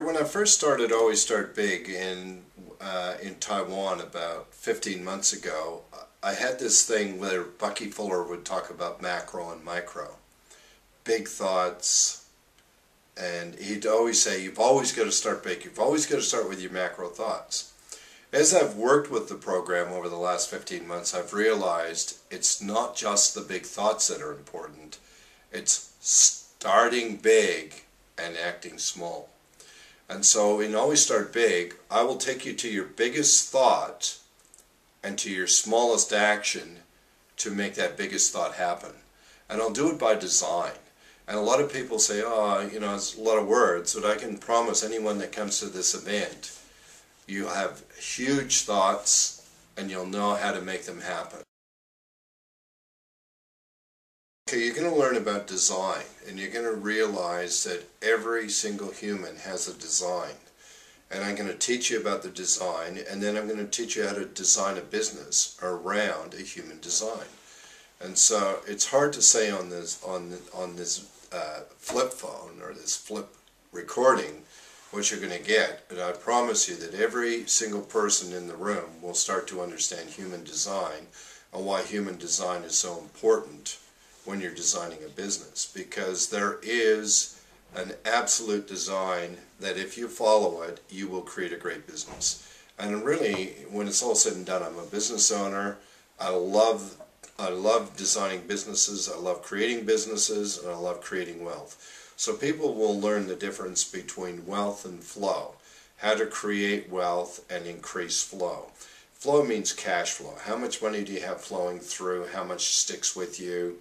When I first started Always Start Big in Taiwan about 15 months ago, I had this thing where Bucky Fuller would talk about macro and micro, big thoughts, and he'd always say, you've always got to start big, you've always got to start with your macro thoughts. As I've worked with the program over the last 15 months, I've realized it's not just the big thoughts that are important, it's starting big and acting small. And so in Always Start Big, I will take you to your biggest thought and to your smallest action to make that biggest thought happen. And I'll do it by design. And a lot of people say, oh, you know, it's a lot of words, but I can promise anyone that comes to this event, you have huge thoughts and you'll know how to make them happen. Okay, you're going to learn about design, and you're going to realize that every single human has a design. And I'm going to teach you about the design, and then I'm going to teach you how to design a business around a human design. And so it's hard to say on this flip phone or this flip recording what you're going to get, but I promise you that every single person in the room will start to understand human design and why human design is so important when you're designing a business, because there is an absolute design that if you follow it, you will create a great business. And really, when it's all said and done, I'm a business owner. I love designing businesses, I love creating businesses, and I love creating wealth. So people will learn the difference between wealth and flow, how to create wealth and increase flow. Flow means cash flow. How much money do you have flowing through? How much sticks with you?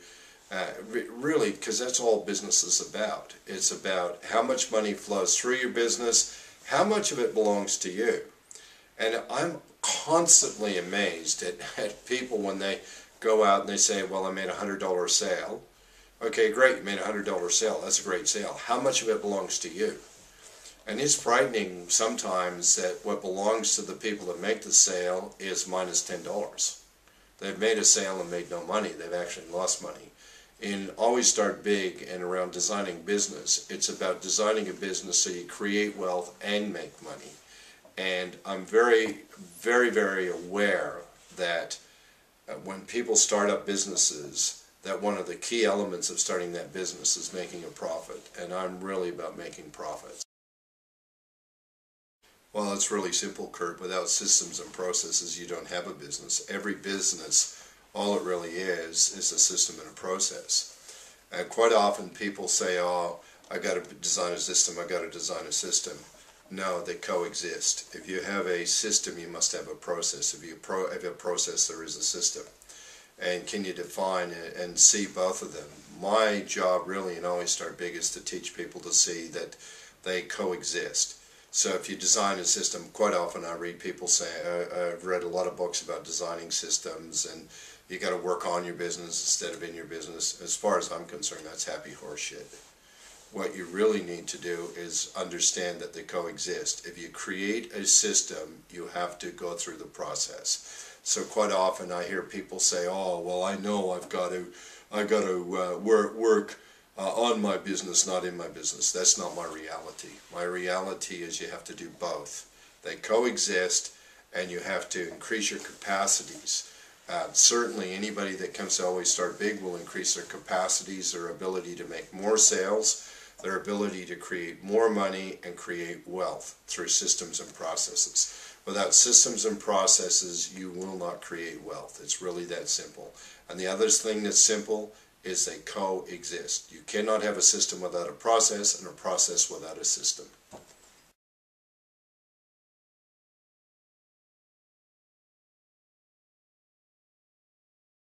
Really, because that's all business is about. It's about how much money flows through your business, how much of it belongs to you. And I'm constantly amazed at people when they go out and they say, well, I made a $100 sale. Okay, great, you made a $100 sale. That's a great sale. How much of it belongs to you? And it's frightening sometimes that what belongs to the people that make the sale is minus $10. They've made a sale and made no money. They've actually lost money. In Always Start Big and around designing business, it's about designing a business so you create wealth and make money. And I'm very, very, very aware that when people start up businesses, that one of the key elements of starting that business is making a profit. And I'm really about making profits. Well, it's really simple, Kurt. Without systems and processes, you don't have a business. Every business, all it really is a system and a process. And quite often people say, oh, I got to design a system, I got to design a system. No, they coexist. If you have a system, you must have a process. If you have a process, there is a system. And can you define it and see both of them? My job really in Always Start Big is to teach people to see that they coexist. So if you design a system, quite often I read people say, I've read a lot of books about designing systems, and you got to work on your business instead of in your business. As far as I'm concerned, that's happy horse shit. What you really need to do is understand that they coexist. If you create a system, you have to go through the process. So quite often I hear people say, oh, well, I know I've got to work on my business, not in my business. That's not my reality. My reality is you have to do both. They coexist, and you have to increase your capacities. Certainly anybody that comes to Always Start Big will increase their capacities, their ability to make more sales, their ability to create more money and create wealth through systems and processes. Without systems and processes, you will not create wealth. It's really that simple. And the other thing that's simple is they coexist. You cannot have a system without a process, and a process without a system.